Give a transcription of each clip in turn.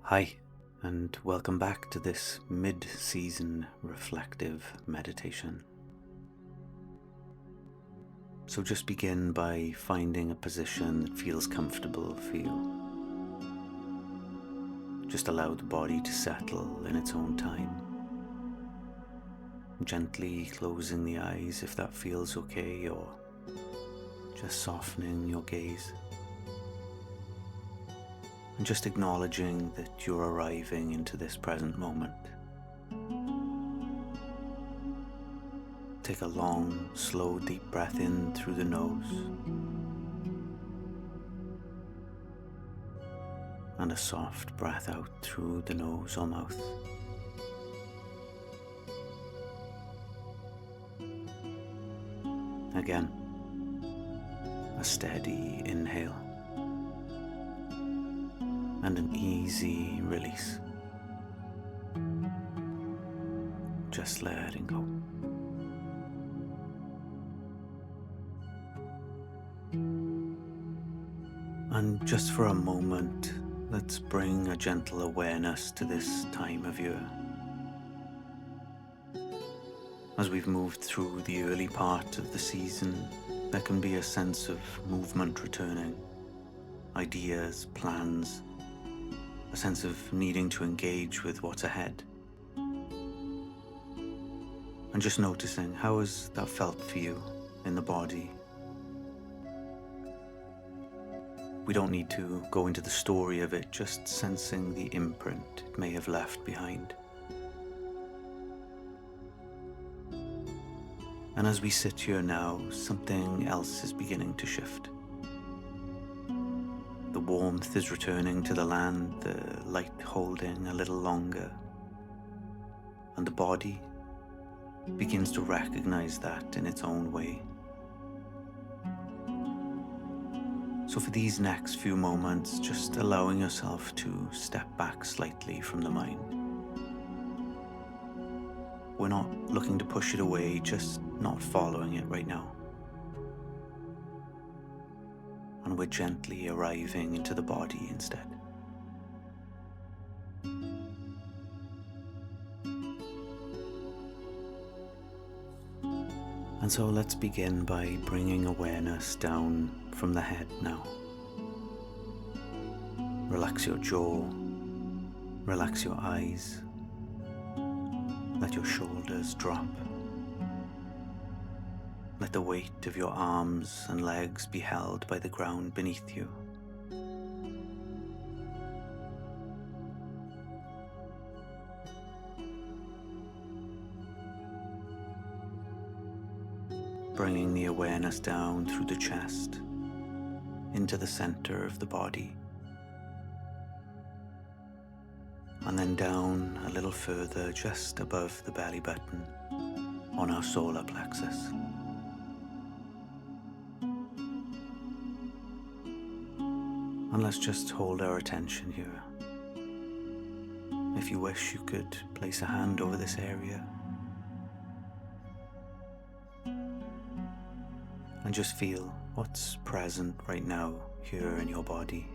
Hi, and welcome back to this mid-season reflective meditation. So just begin by finding a position that feels comfortable for you. Just allow the body to settle in its own time. Gently closing the eyes if that feels okay, or just softening your gaze. And just acknowledging that you're arriving into this present moment. Take a long, slow, deep breath in through the nose and a soft breath out through the nose or mouth. Again, a steady inhale and an easy release. Just letting go. And just for a moment, let's bring a gentle awareness to this time of year. As we've moved through the early part of the season, there can be a sense of movement returning, ideas, plans, a sense of needing to engage with what's ahead. And just noticing, how has that felt for you in the body? We don't need to go into the story of it, just sensing the imprint it may have left behind. And as we sit here now, something else is beginning to shift. The warmth is returning to the land, the light holding a little longer, and the body begins to recognize that in its own way. So for these next few moments, just allowing yourself to step back slightly from the mind. We're not looking to push it away, just not following it right now. And we're gently arriving into the body instead. And so let's begin by bringing awareness down from the head now. Relax your jaw, relax your eyes, let your shoulders drop. Let the weight of your arms and legs be held by the ground beneath you. Bringing the awareness down through the chest, into the center of the body, and then down a little further just above the belly button on our solar plexus. And let's just hold our attention here. If you wish, you could place a hand over this area and just feel what's present right now here in your body.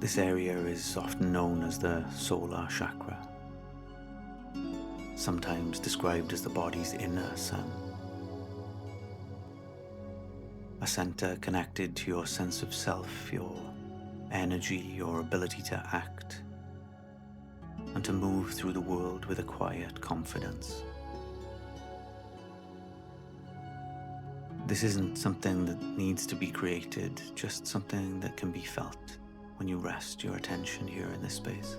This area is often known as the solar chakra, sometimes described as the body's inner sun. A center connected to your sense of self, your energy, your ability to act, and to move through the world with a quiet confidence. This isn't something that needs to be created, just something that can be felt when you rest your attention here in this space.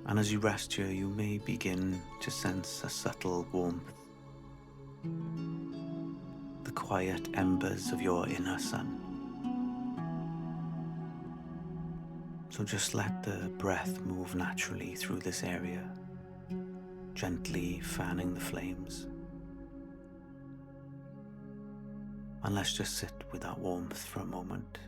And as you rest here, you may begin to sense a subtle warmth, the quiet embers of your inner sun. So just let the breath move naturally through this area, gently fanning the flames. And let's just sit with that warmth for a moment.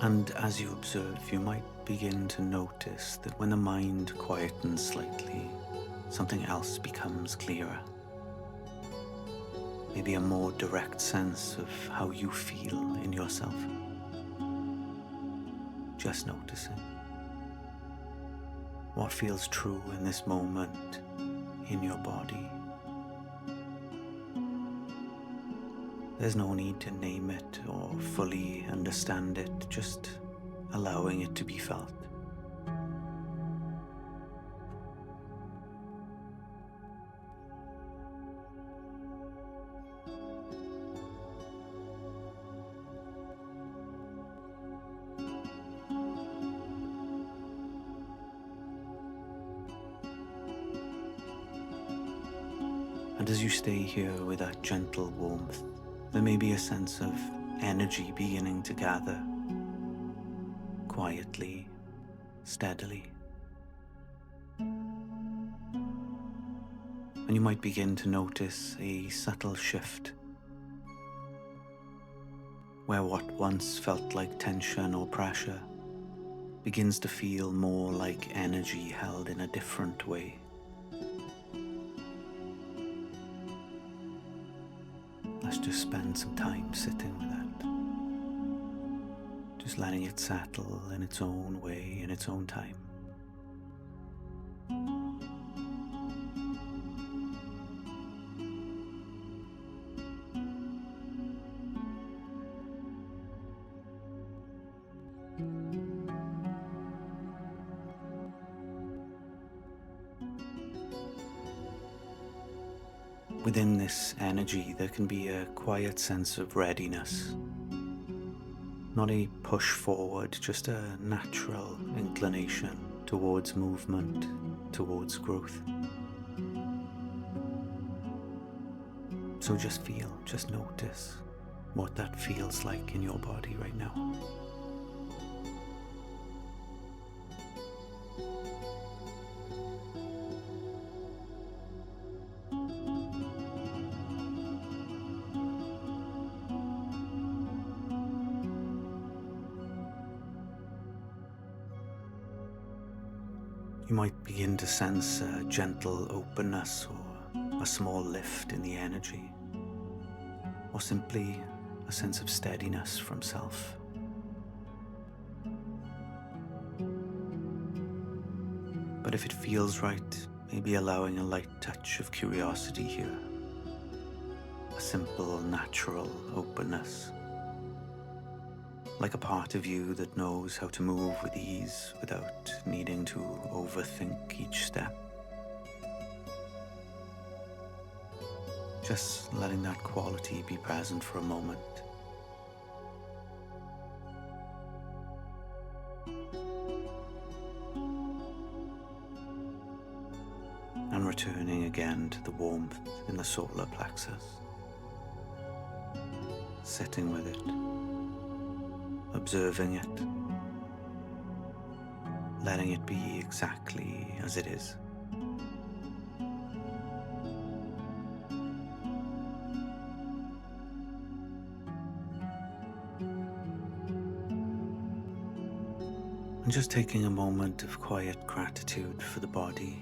And as you observe, you might begin to notice that when the mind quietens slightly, something else becomes clearer. Maybe a more direct sense of how you feel in yourself. Just noticing what feels true in this moment in your body. There's no need to name it or fully understand it, just allowing it to be felt. And as you stay here with that gentle warmth, there may be a sense of energy beginning to gather, quietly, steadily. And you might begin to notice a subtle shift, where what once felt like tension or pressure begins to feel more like energy held in a different way. Let's just spend some time sitting with that. Just letting it settle in its own way, in its own time. Within this energy, there can be a quiet sense of readiness. Not a push forward, just a natural inclination towards movement, towards growth. So just feel, just notice what that feels like in your body right now. You might begin to sense a gentle openness or a small lift in the energy, or simply a sense of steadiness from self. But if it feels right, maybe allowing a light touch of curiosity here, a simple, natural openness, like a part of you that knows how to move with ease without needing to overthink each step. Just letting that quality be present for a moment. And returning again to the warmth in the solar plexus. Sitting with it. Observing it, letting it be exactly as it is. And just taking a moment of quiet gratitude for the body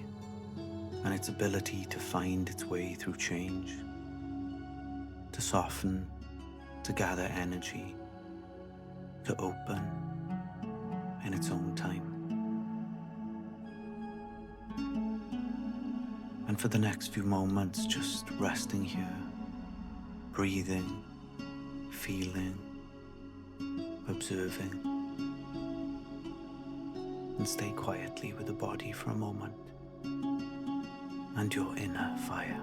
and its ability to find its way through change, to soften, to gather energy, to open in its own time. And for the next few moments, just resting here, breathing, feeling, observing, and stay quietly with the body for a moment and your inner fire.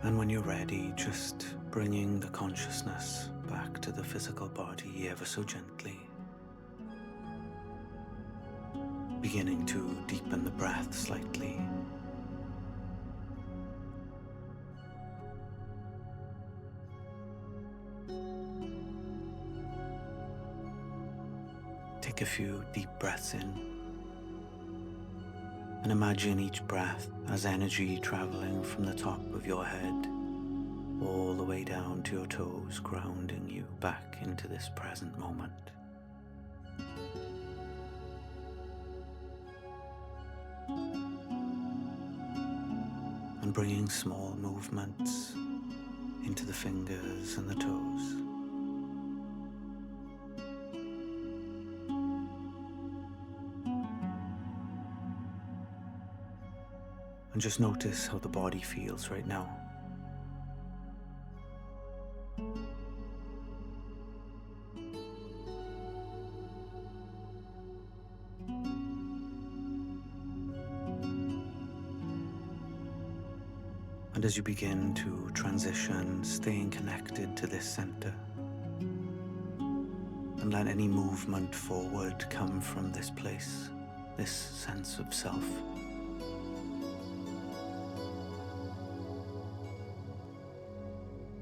And when you're ready, just bringing the consciousness back to the physical body ever so gently. Beginning to deepen the breath slightly. Take a few deep breaths in. And imagine each breath as energy traveling from the top of your head all the way down to your toes, grounding you back into this present moment. And bringing small movements into the fingers and the toes. And just notice how the body feels right now. And as you begin to transition, staying connected to this center, and let any movement forward come from this place, this sense of self.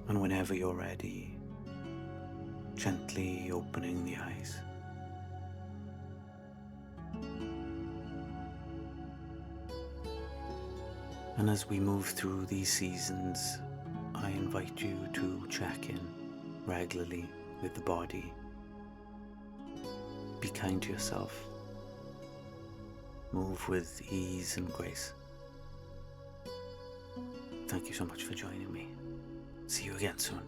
And whenever you're ready, gently opening the eyes. And as we move through these seasons, I invite you to check in regularly with the body. Be kind to yourself. Move with ease and grace. Thank you so much for joining me. See you again soon.